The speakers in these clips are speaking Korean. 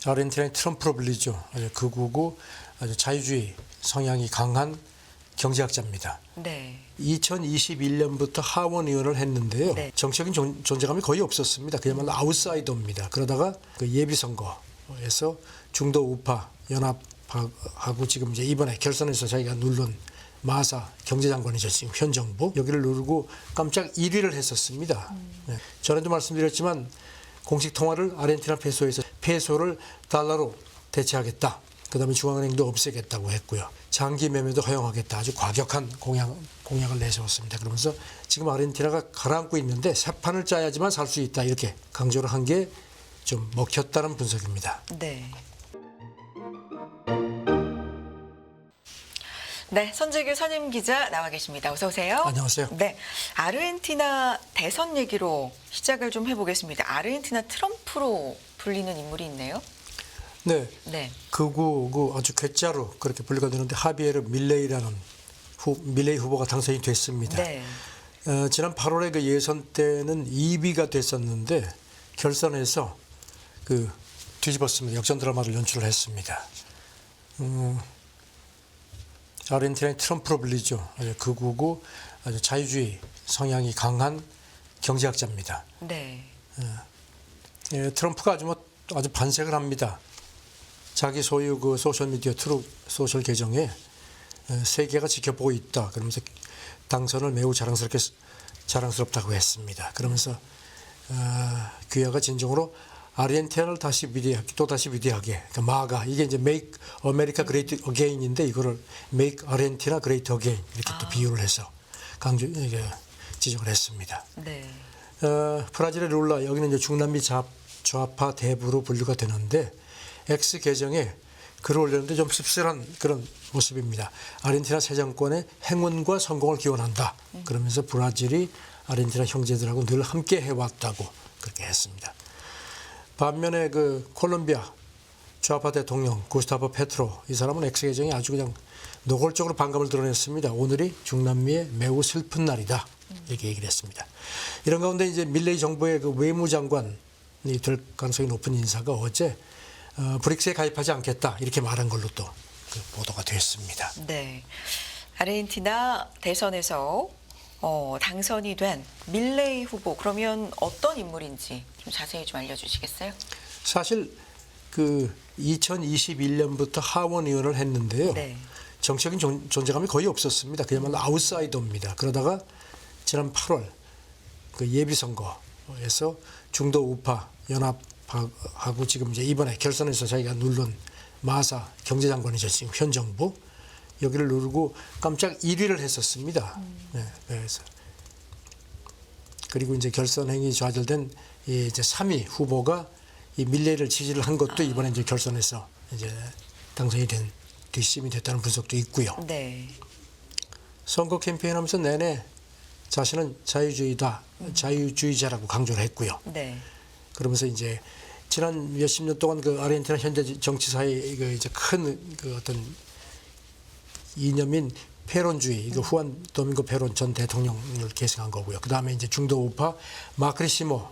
아르헨티나의 트럼프로 불리죠. 아주 극우고 아주 자유주의 성향이 강한 경제학자입니다. 네. 2021년부터 하원 의원을 했는데요. 네. 정치적인 존재감이 거의 없었습니다. 그야말로 아웃사이더입니다. 그러다가 그 예비선거에서 중도 우파 연합하고 지금 이제 이번에 결선에서 자기가 누른 마사 경제장관이죠. 지금 현 정부 여기를 누르고 깜짝 1위를 했었습니다. 네. 전에도 말씀드렸지만 공식 통화를 아르헨티나 페소에서 페소를 달러로 대체하겠다. 그다음에 중앙은행도 없애겠다고 했고요. 장기 매매도 허용하겠다. 아주 과격한 공약을 내세웠습니다. 그러면서 지금 아르헨티나가 가라앉고 있는데 새 판을 짜야지만 살 수 있다. 이렇게 강조를 한 게 좀 먹혔다는 분석입니다. 네. 네, 선재규 선임 기자 나와 계십니다. 어서 오세요. 안녕하세요. 네, 아르헨티나 대선 얘기로 시작을 좀 해보겠습니다. 아르헨티나 트럼프로 불리는 인물이 있네요. 네, 네. 극우 아주 괴짜로 그렇게 분류가 되는데 하비에르 밀레이라는 밀레이 후보가 당선이 됐습니다. 네. 지난 8월에 그 예선 때는 2위가 됐었는데 결선에서 그 뒤집었습니다. 역전 드라마를 연출을 했습니다. 아르헨티나의 트럼프로 불리죠. 아주 극우고 아주 자유주의 성향이 강한 경제학자입니다. 네. 트럼프가 아주 반색을 합니다. 자기 소유 그 소셜 미디어 트루 소셜 계정에 세계가 지켜보고 있다. 그러면서 당선을 매우 자랑스럽다고 했습니다. 그러면서 귀하가 진정으로 아르헨티나를 또다시 위대하게 그러니까 마가 이게 이제 Make America Great Again인데 이거를 Make Argentina Great Again 이렇게 또 비유를 해서 지적을 했습니다. 네. 브라질의 룰라 여기는 이제 중남미 좌파 대부로 분류가 되는데 X 계정에 글을 올렸는데 좀 씁쓸한 그런 모습입니다. 아르헨티나 새 정권의 행운과 성공을 기원한다. 그러면서 브라질이 아르헨티나 형제들하고 늘 함께 해왔다고 그렇게 했습니다. 반면에 그 콜롬비아 좌파 대통령 구스타보 페트로 이 사람은 X 계정에 아주 그냥 노골적으로 반감을 드러냈습니다. 오늘이 중남미의 매우 슬픈 날이다. 이렇게 얘기를 했습니다. 이런 가운데 이제 밀레이 정부의 그 외무장관이 될 가능성이 높은 인사가 어제 브릭스에 가입하지 않겠다 이렇게 말한 걸로 또 그 보도가 됐습니다. 네. 아르헨티나 대선에서 당선이 된 밀레이 후보 그러면 어떤 인물인지 좀 자세히 좀 알려주시겠어요? 사실 그 2021년부터 하원 의원을 했는데요. 네. 정치적인 존재감이 거의 없었습니다. 그야말로 아웃사이더입니다. 그러다가 지난 8월 그 예비선거에서 중도 우파 연합하고 지금 이제 이번에 결선에서 자기가 누른 마사 경제장관이죠. 지금 현 정부 여기를 누르고 깜짝 1위를 했었습니다. 네, 그래서 그리고 이제 결선행위 좌절된 이제 3위 후보가 이 밀레이를 지지를 한 것도 이번에 이제 결선에서 이제 당선이 된 뒷심이 됐다는 분석도 있고요. 네. 선거 캠페인하면서 내내 자신은 자유주의자라고 강조를 했고요. 네. 그러면서 이제 지난 몇십 년 동안 그 아르헨티나 현재 정치사의 그 이제 큰 그 어떤 이념인 페론주의, 이거 후안 도밍고 페론 전 대통령을 계승한 거고요. 그 다음에 이제 중도 우파 마크리시모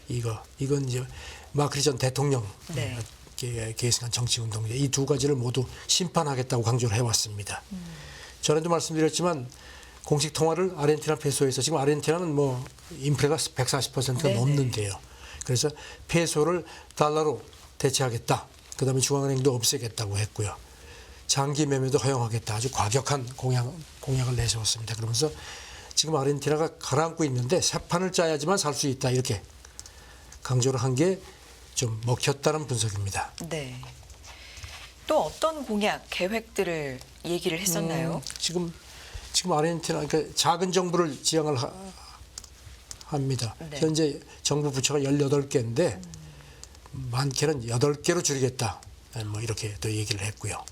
이건 이제 마크리 전 대통령 네. 계승한 정치 운동인데 이 두 가지를 모두 심판하겠다고 강조를 해왔습니다. 전에도 말씀드렸지만 공식 통화를 아르헨티나 페소에서 지금 아르헨티나는 뭐 인플레가 140%가 네네. 넘는데요. 그래서 페소를 달러로 대체하겠다. 그다음에 중앙은행도 없애겠다고 했고요. 장기 매매도 허용하겠다. 아주 과격한 공약을 내세웠습니다. 그러면서 지금 아르헨티나가 가라앉고 있는데 새 판을 짜야지만 살 수 있다. 이렇게 강조를 한 게 좀 먹혔다는 분석입니다. 네. 또 어떤 공약, 계획들을 얘기를 했었나요? 지금 아르헨티나 그러니까 작은 정부를 지향을 합니다. 네. 현재 정부 부처가 18개인데 많게는 8개로 줄이겠다. 뭐 이렇게 또 얘기를 했고요.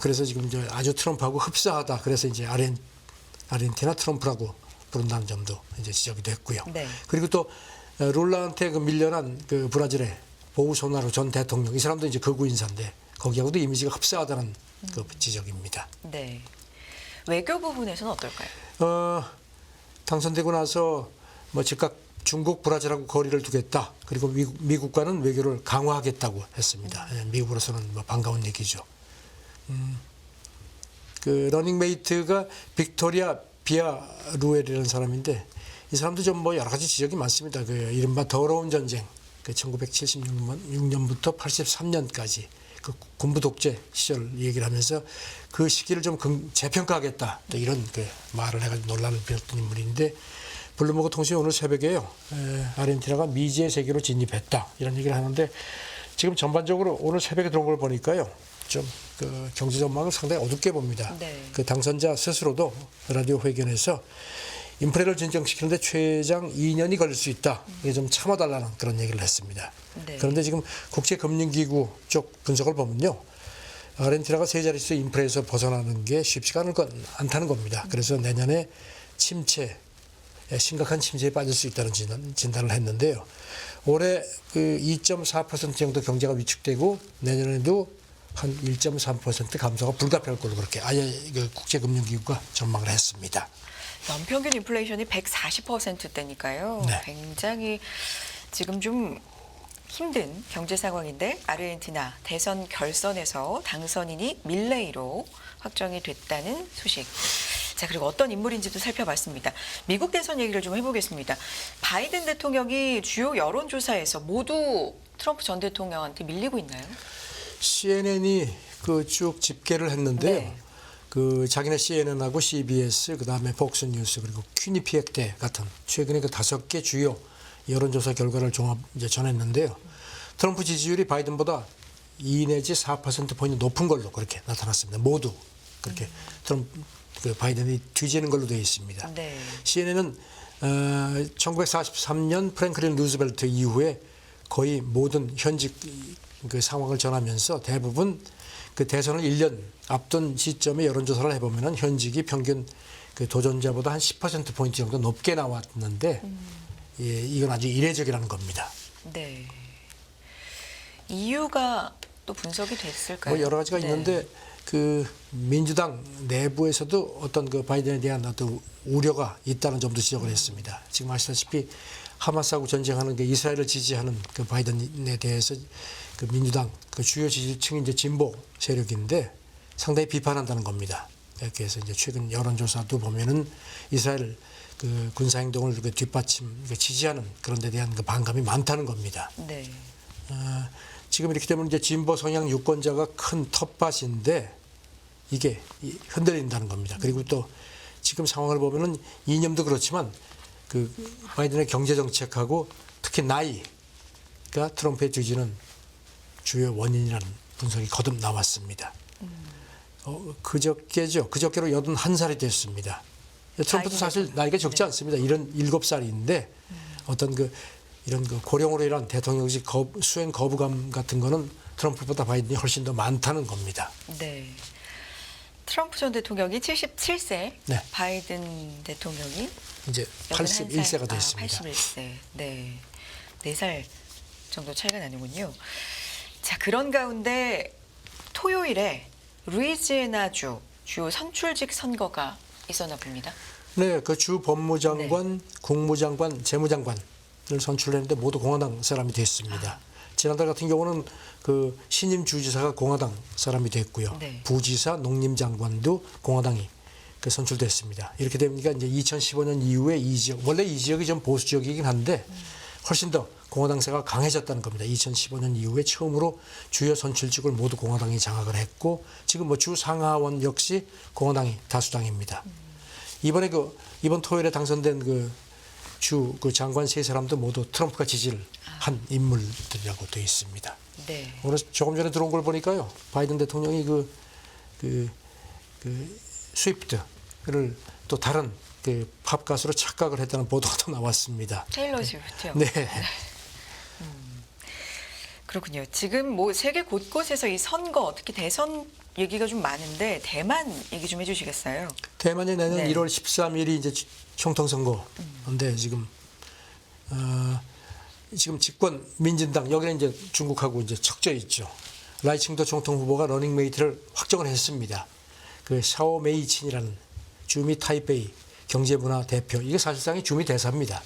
그래서 지금 이제 아주 트럼프하고 흡사하다. 그래서 이제 아르헨티나 트럼프라고 부른다는 점도 이제 지적이 됐고요. 네. 그리고 또 룰라한테 그 밀려난 그 브라질의 보우소나루 전 대통령 이 사람도 이제 극우 인사인데 거기하고도 이미지가 흡사하다는 그 지적입니다. 네. 외교 부분에서는 어떨까요? 당선되고 나서 뭐 즉각 중국, 브라질하고 거리를 두겠다. 그리고 미국과는 외교를 강화하겠다고 했습니다. 미국으로서는 뭐 반가운 얘기죠. 그 러닝메이트가 빅토리아 비아루엘이라는 사람인데 이 사람도 좀 뭐 여러 가지 지적이 많습니다. 그 이른바 더러운 전쟁, 그 1976년부터 83년까지 그 군부 독재 시절 얘기를 하면서 그 시기를 좀 재평가하겠다. 또 이런 그 말을 해가지고 논란을 빚었던 인물인데 블룸버그 통신이 오늘 새벽에요. 아르헨티나가 미지의 세계로 진입했다. 이런 얘기를 하는데 지금 전반적으로 오늘 새벽에 들어온 걸 보니까요. 좀 그 경제 전망을 상당히 어둡게 봅니다. 네. 그 당선자 스스로도 라디오 회견에서 인플레를 진정시키는데 최장 2년이 걸릴 수 있다. 이게 좀 참아달라는 그런 얘기를 했습니다. 네. 그런데 지금 국제금융기구 쪽 분석을 보면요. 아르헨티나가 세 자릿수 인플레에서 벗어나는 게 쉽지가 않다는 겁니다. 그래서 내년에 심각한 침체에 빠질 수 있다는 진단을 했는데요. 올해 그 2.4% 정도 경제가 위축되고 내년에도 한 1.3% 감소가 불가피할 걸로 그렇게 아예 그 국제금융기구가 전망을 했습니다. 연평균 인플레이션이 140%대니까요. 네. 굉장히 지금 좀 힘든 경제 상황인데 아르헨티나 대선 결선에서 당선인이 밀레이로 확정이 됐다는 소식. 자, 그리고 어떤 인물인지도 살펴봤습니다. 미국 대선 얘기를 좀 해보겠습니다. 바이든 대통령이 주요 여론조사에서 모두 트럼프 전 대통령한테 밀리고 있나요? CNN이 그 쭉 집계를 했는데요. 네. 그 자기네 CNN하고 CBS, 그다음에 폭스뉴스 그리고 퀴니피엑대 같은 최근에 그 5개 주요 여론조사 결과를 이제 전했는데요. 트럼프 지지율이 바이든보다 2 내지 4% 포인트 높은 걸로 그렇게 나타났습니다. 모두 그렇게 트럼프 그 바이든이 뒤지는 걸로 되어 있습니다. 네. CNN은 1943년 프랭클린 루즈벨트 이후에 거의 모든 현직 그 상황을 전하면서 대부분 그 대선을 1년 앞둔 시점에 여론조사를 해보면은 현직이 평균 그 도전자보다 한 10% 포인트 정도 높게 나왔는데 예, 이건 아주 이례적이라는 겁니다. 네. 이유가 또 분석이 됐을까요? 뭐 여러 가지가 네. 있는데 그 민주당 내부에서도 어떤 그 바이든에 대한 어떤 우려가 있다는 점도 지적을 했습니다. 지금 아시다시피 하마스하고 전쟁하는 게 이스라엘을 지지하는 그 바이든에 대해서 그 민주당 그 주요 지지층이 이제 진보 세력인데 상당히 비판한다는 겁니다. 그래서 이제 최근 여론조사도 보면은 이스라엘 그 군사 행동을 그 뒷받침 지지하는 그런 데 대한 그 반감이 많다는 겁니다. 네. 지금 이렇게 되면 이제 진보 성향 유권자가 큰 텃밭인데 이게 흔들린다는 겁니다. 그리고 또 지금 상황을 보면은 이념도 그렇지만 그 바이든의 경제 정책하고 특히 나이가 트럼프의 뒤지는 주요 원인이라는 분석이 거듭 나왔습니다. 그저께로 81살이 됐습니다. 트럼프도 사실 나이가 적지 않습니다. 77살인데 어떤 이런 고령으로 인한 대통령직 수행 거부감 같은 거는 트럼프보다 바이든이 훨씬 더 많다는 겁니다. 네. 트럼프 전 대통령이 77세, 네. 바이든 대통령이 이제 81세가 됐습니다. 81세. 네. 4살 정도 차이가 나는군요. 자, 그런 가운데 토요일에 루이지애나주 주요 선출직 선거가 있었나 봅니다. 네, 그 주 법무장관, 국무장관, 재무장관을 선출했는데 모두 공화당 사람이 됐습니다. 지난달 같은 경우는 그 신임 주지사가 공화당 사람이 됐고요. 네. 부지사, 농림장관도 공화당이 그 선출됐습니다. 이렇게 되니까 이제 2015년 이후에 이 지역, 원래 이 지역이 좀 보수 지역이긴 한데 훨씬 더 공화당세가 강해졌다는 겁니다. 2015년 이후에 처음으로 주요 선출직을 모두 공화당이 장악을 했고 지금 뭐 주 상하원 역시 공화당이 다수당입니다. 이번 토요일에 당선된 그 장관 세 사람도 모두 트럼프가 지지를 한 인물들이라고 되어 있습니다. 네. 오늘 조금 전에 들어온 걸 보니까요, 바이든 대통령이 스위프트를 또 다른 그 팝 가수로 착각을 했다는 보도가 또 나왔습니다. 테일러 스위프트요. 네. 그렇군요. 지금 뭐 세계 곳곳에서 이 선거, 특히 대선 얘기가 좀 많은데 대만 얘기 좀 해주시겠어요? 대만이 내년 네. 1월 13일이 이제 총통 선거인데 지금 집권 민진당 여기는 이제 중국하고 이제 척져 있죠. 라이칭도 총통 후보가 러닝메이트를 확정을 했습니다. 그 샤오메이친이라는 주미 타이베이 경제문화 대표 이게 사실상이 주미 대사입니다.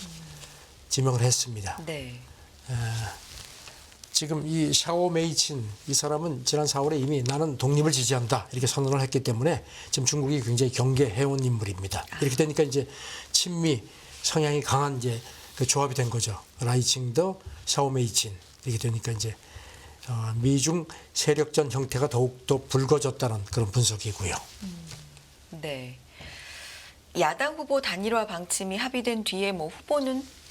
지명을 했습니다. 네. 지금 이 샤오 메이친 이 사람은 지난 4월에 이미 나는 독립을 지지한다 이렇게 선언을 했기 때문에 지금 중국이 굉장히 경계해온 인물입니다. 이렇게 되니까 이제 친미 성향이 강한 이제 그 조합이 된 거죠. 라이칭더 샤오 메이친 이렇게 되니까 이제 미중 세력전 형태가 더욱더 붉어졌다는 그런 분석이고요. 네. 야당 후보 단일화 방침이 합의된 뒤에 뭐 후보는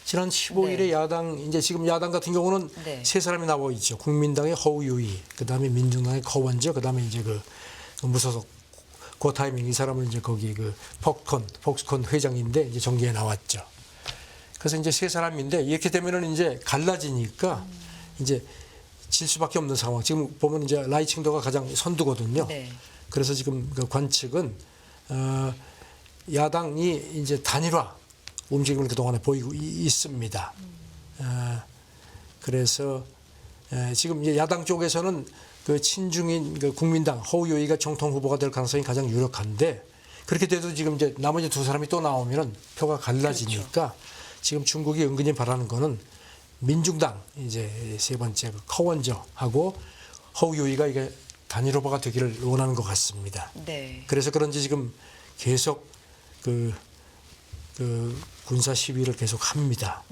지난 15일에 네. 야당 이제 지금 야당 같은 경우는 네. 세 사람이 나와 있죠. 국민당의 허우유이, 그다음에 민중당의 커원저, 그다음에 이제 그 무소속 고타이밍 이 사람은 이제 거기 그 폭스콘 회장인데 이제 정계에 나왔죠. 그래서 이제 세 사람인데 이렇게 되면은 이제 갈라지니까 이제 질 수밖에 없는 상황. 지금 보면 이제 라이칭도가 가장 선두거든요. 네. 그래서 지금 그 관측은 야당이 이제 단일화 움직임을 그동안에 보이고 있습니다. 그래서 지금 이제 야당 쪽에서는 그 친중인 그 국민당 허우요이가总统 후보가 될 가능성이 가장 유력한데 그렇게 돼도 지금 이제 나머지 두 사람이 또 나오면은 표가 갈라지니까 그렇죠. 지금 중국이 은근히 바라는 거는 민중당 이제 세 번째 그 커원저하고 허우요이가 이게 단일 후보가 되기를 원하는 것 같습니다. 네. 그래서 그런지 지금 계속 그 군사 시위를 계속 합니다.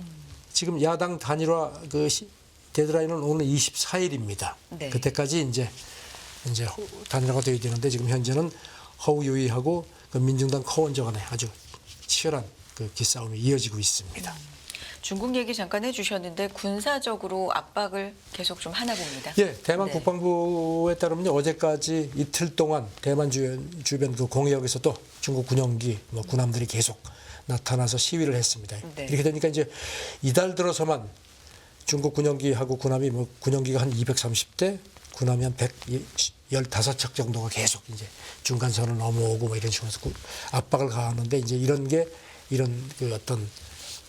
지금 야당 단일화 그 데드라인은 오늘 24일입니다. 네. 그때까지 이제 단일화가 되어야 되는데 지금 현재는 허우요이하고 그 민중당 커원저 간에 아주 치열한 그 기싸움이 이어지고 있습니다. 중국 얘기 잠깐 해주셨는데 군사적으로 압박을 계속 좀 하나 봅니다. 예, 대만 네. 국방부에 따르면 어제까지 이틀 동안 대만 주변 그 공해역에서 또 중국 군용기, 뭐 군함들이 계속 나타나서 시위를 했습니다. 네. 이렇게 되니까 이제 이달 들어서만 중국 군용기하고 군함이 뭐 군용기가 한 230대, 군함이 한 115척 정도가 계속 이제 중간선을 넘어오고 뭐 이런 식으로 해서 압박을 가하는데 이제 이런 그 어떤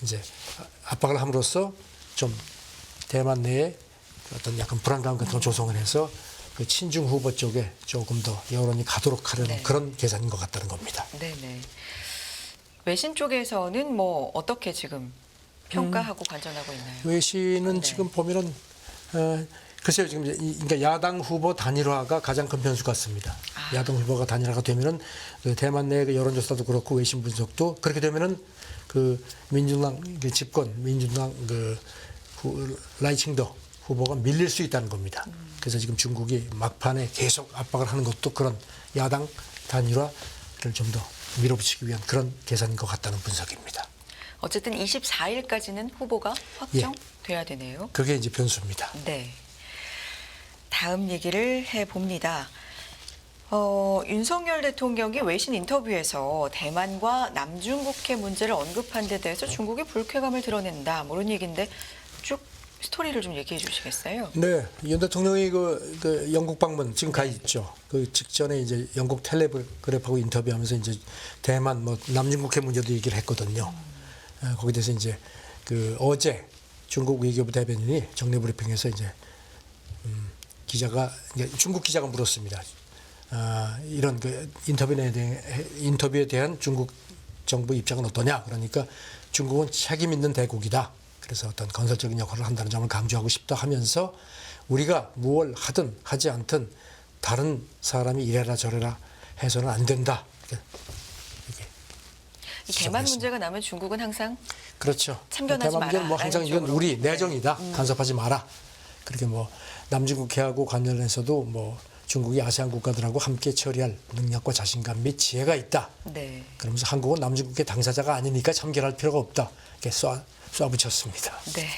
이제 압박을 함으로써 좀 대만 내에 어떤 약간 불안감 같은 걸 조성을 해서 그 친중 후보 쪽에 조금 더 여론이 가도록 하려는 네. 그런 계산인 것 같다는 겁니다. 네네. 외신 쪽에서는 뭐 어떻게 지금 평가하고 관전하고 있나요? 외신은 네. 지금 보면은 글쎄요 지금 이제 그러니까 야당 후보 단일화가 가장 큰 변수 같습니다. 야당 후보가 단일화가 되면은 그 대만 내 그 여론조사도 그렇고 외신 분석도 그렇게 되면은 그 민중당 그 집권 민중당 그 라이칭더 후보가 밀릴 수 있다는 겁니다. 그래서 지금 중국이 막판에 계속 압박을 하는 것도 그런 야당 단일화를 좀 더 밀어붙이기 위한 그런 계산인 것 같다는 분석입니다. 어쨌든 24일까지는 후보가 확정돼야 되네요. 그게 이제 변수입니다. 네. 다음 얘기를 해봅니다. 윤석열 대통령이 외신 인터뷰에서 대만과 남중국해 문제를 언급한 데 대해서 중국이 불쾌감을 드러낸다. 뭐 이런 얘기인데 쭉 스토리를 좀 얘기해 주시겠어요? 네, 윤 대통령이 그 영국 방문 지금 가 있죠. 그 직전에 이제 영국 텔레그래프하고 인터뷰하면서 이제 대만 뭐 남중국해 문제도 얘기를 했거든요. 거기에 대해서 이제 그 어제 중국 외교부 대변인이 정례 브리핑에서 이제 중국 기자가 물었습니다. 이런 그 인터뷰에 대한 중국 정부 입장은 어떠냐? 그러니까 중국은 책임 있는 대국이다. 그래서 어떤 건설적인 역할을 한다는 점을 강조하고 싶다 하면서 우리가 무엇을 하든 하지 않든 다른 사람이 이래라 저래라 해서는 안 된다. 이렇게 이 대만 문제가 나면 중국은 항상 그렇죠. 참견하지 대만 문제는 뭐 마라 항상 라는 이건 우리 쪽으로. 내정이다. 간섭하지 마라. 그렇게 뭐 남중국해하고 관련해서도 뭐 중국이 아세안 국가들하고 함께 처리할 능력과 자신감 및 지혜가 있다. 네. 그러면서 한국은 남중국해 당사자가 아니니까 참견할 필요가 없다. 이렇게 쏴붙였습니다. 네.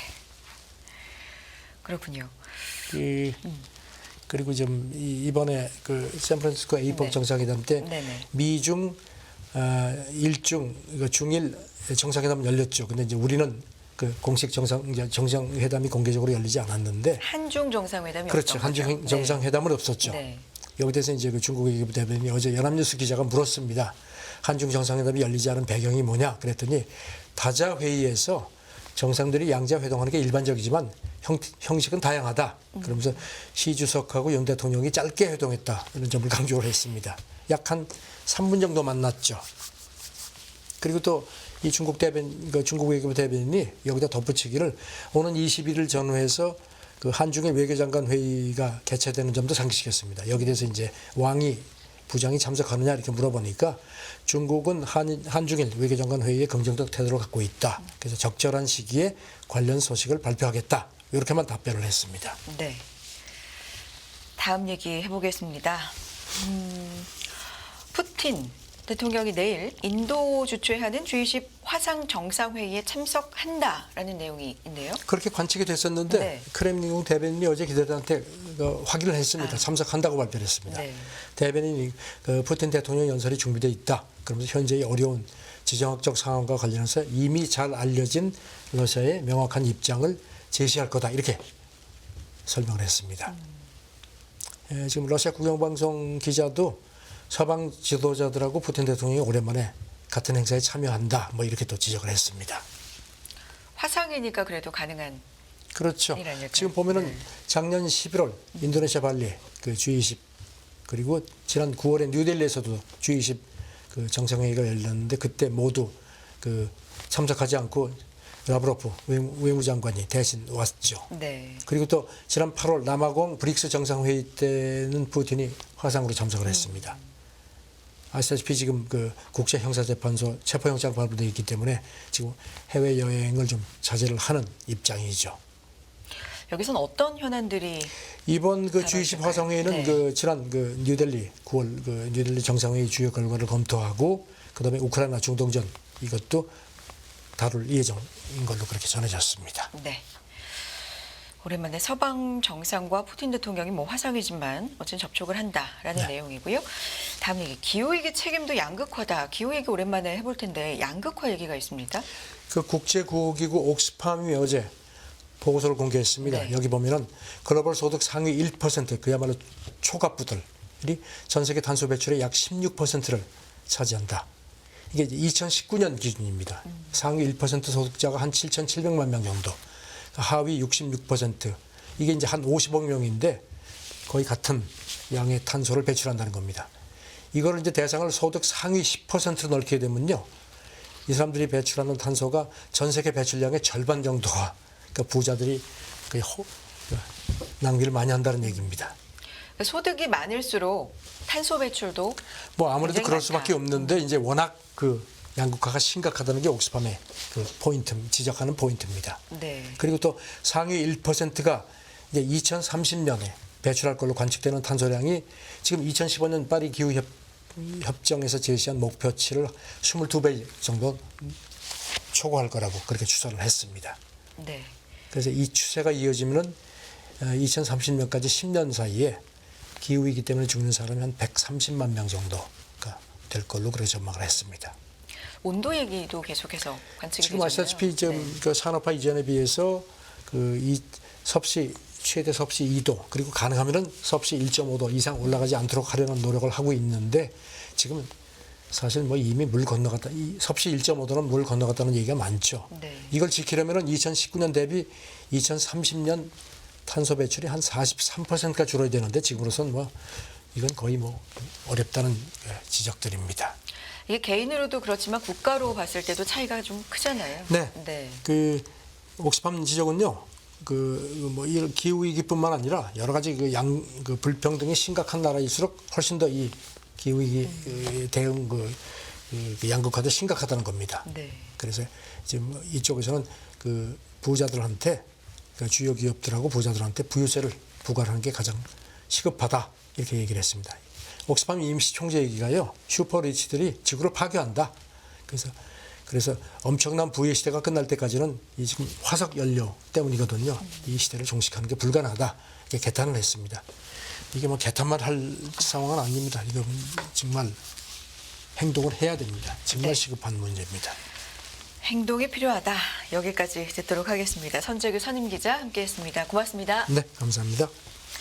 그렇군요. 그리고 좀 이번에 그 샌프란시스코 A4 네. 정상회담 때 네네. 미중 일중 중일 정상회담 열렸죠. 근데 이제 우리는 그 공식 정상회담이 공개적으로 열리지 않았는데 한중 정상회담이 그렇죠. 없던 거죠. 한중 정상회담은 없었죠. 네. 여기 대해서 이제 그 중국 외교부 대변인이 어제 연합뉴스 기자가 물었습니다. 한중 정상회담이 열리지 않은 배경이 뭐냐? 그랬더니 다자 회의에서 정상들이 양자 회동하는 게 일반적이지만 형식은 다양하다. 그러면서 시 주석하고 윤 대통령이 짧게 회동했다. 이런 점을 강조를 했습니다. 약 한 3분 정도 만났죠. 그리고 또 이 중국 중국 외교부 대변인이 여기다 덧붙이기를 오는 21일 전후해서 그 한중일 외교장관 회의가 개최되는 점도 상기시켰습니다. 여기 대해서 이제 왕이 부장이 참석하느냐 이렇게 물어보니까 중국은 한중일 외교장관 회의에 긍정적 태도를 갖고 있다. 그래서 적절한 시기에 관련 소식을 발표하겠다. 이렇게만 답변을 했습니다. 네. 다음 얘기 해보겠습니다. 푸틴 대통령이 내일 인도 주최하는 G20 화상 정상회의에 참석한다라는 내용이 있네요. 그렇게 관측이 됐었는데 네. 크렘린궁 대변인이 어제 기자들한테 확인을 했습니다. 참석한다고 발표를 했습니다. 네. 대변인이 푸틴 대통령 연설이 준비되어 있다. 그러면서 현재의 어려운 지정학적 상황과 관련해서 이미 잘 알려진 러시아의 명확한 입장을 제시할 거다. 이렇게 설명을 했습니다. 지금 러시아 국영방송 기자도 서방 지도자들하고 푸틴 대통령이 오랜만에 같은 행사에 참여한다. 뭐 이렇게 또 지적을 했습니다. 화상이니까 그래도 가능한. 그렇죠. 이라니까요. 지금 보면은 네. 작년 11월 인도네시아 발리 그 G20 그리고 지난 9월에 뉴델리에서도 G20 그 정상회의가 열렸는데 그때 모두 그 참석하지 않고 라브로프 외무장관이 대신 왔죠. 네. 그리고 또 지난 8월 남아공 브릭스 정상회의 때는 푸틴이 화상으로 참석을 했습니다. 아시다시피 지금 그 국제형사재판소 체포영장 발부되어 있기 때문에 지금 해외 여행을 좀 자제를 하는 입장이죠. 여기서는 어떤 현안들이 이번 그 다뤄질까요? G20 화상회의는 네. 그 지난 그 뉴델리 9월 그 뉴델리 정상회의 주요 결과를 검토하고 그다음에 우크라이나 중동전 이것도 다룰 예정인 걸로 그렇게 전해졌습니다. 네. 오랜만에 서방 정상과 푸틴 대통령이 뭐 화상이지만 어쨌든 접촉을 한다라는 네. 내용이고요. 다음 얘기, 기후위기 책임도 양극화다. 기후위기 오랜만에 해볼 텐데 양극화 얘기가 있습니다. 그 국제구호기구 옥스팜이 어제 보고서를 공개했습니다. 네. 여기 보면은 글로벌 소득 상위 1% 그야말로 초갑부들이 전 세계 탄소 배출의 약 16%를 차지한다. 이게 이제 2019년 기준입니다. 상위 1% 소득자가 한 7,700만 명 정도, 하위 66%, 이게 이제 한 50억 명인데 거의 같은 양의 탄소를 배출한다는 겁니다. 이거를 이제 대상을 소득 상위 10%로 넓게 되면요, 이 사람들이 배출하는 탄소가 전 세계 배출량의 절반 정도가 그러니까 부자들이 거의 낭비를 많이 한다는 얘기입니다. 소득이 많을수록 탄소 배출도 뭐 아무래도 굉장히 그럴 많다. 수밖에 없는데 이제 워낙 그 양극화가 심각하다는 게 옥스팜의 그 포인트 지적하는 포인트입니다. 네. 그리고 또 상위 1%가 이제 2030년에 배출할 걸로 관측되는 탄소량이 지금 2015년 파리 기후 협정에서 제시한 목표치를 22배 정도 초과할 거라고 그렇게 추산을 했습니다. 네. 그래서 이 추세가 이어지면은 2030년까지 10년 사이에 기후위기 때문에 죽는 사람이 한 130만 명 정도가 될 걸로 그렇게 전망을 했습니다. 온도 얘기도 계속해서 관측이 지금 되잖아요. 아시다시피 지금 그 산업화 이전에 비해서 그 이 최대 섭씨 2도 그리고 가능하면은 섭씨 1.5도 이상 올라가지 않도록 하려는 노력을 하고 있는데 지금 사실 뭐 이미 물 건너갔다. 이 섭씨 1.5도는 물 건너갔다는 얘기가 많죠. 네. 이걸 지키려면은 2019년 대비 2030년 탄소 배출이 한 43%가 줄어야 되는데 지금으로선 뭐 이건 거의 뭐 어렵다는 지적들입니다. 이게 개인으로도 그렇지만 국가로 봤을 때도 차이가 좀 크잖아요. 네. 네. 그 옥스팜 지적은요. 그 뭐 이 기후 위기뿐만 아니라 여러 가지 그 불평등이 심각한 나라일수록 훨씬 더 이 기후 위기 대응 그 양극화도 심각하다는 겁니다. 네. 그래서 지금 이쪽에서는 그 부자들한테 그 주요 기업들하고 부자들한테 부유세를 부과하는 게 가장 시급하다 이렇게 얘기를 했습니다. 옥스팜 임시 총재 얘기가요. 슈퍼리치들이 지구를 파괴한다. 그래서 엄청난 부의 시대가 끝날 때까지는 이 지금 화석 연료 때문이거든요. 이 시대를 종식하는 게 불가능하다. 이렇게 개탄을 했습니다. 이게 뭐 개탄만 할 상황은 아닙니다. 이거 정말 행동을 해야 됩니다. 정말 네. 시급한 문제입니다. 행동이 필요하다. 여기까지 듣도록 하겠습니다. 선재규 선임기자 함께했습니다. 고맙습니다. 네, 감사합니다.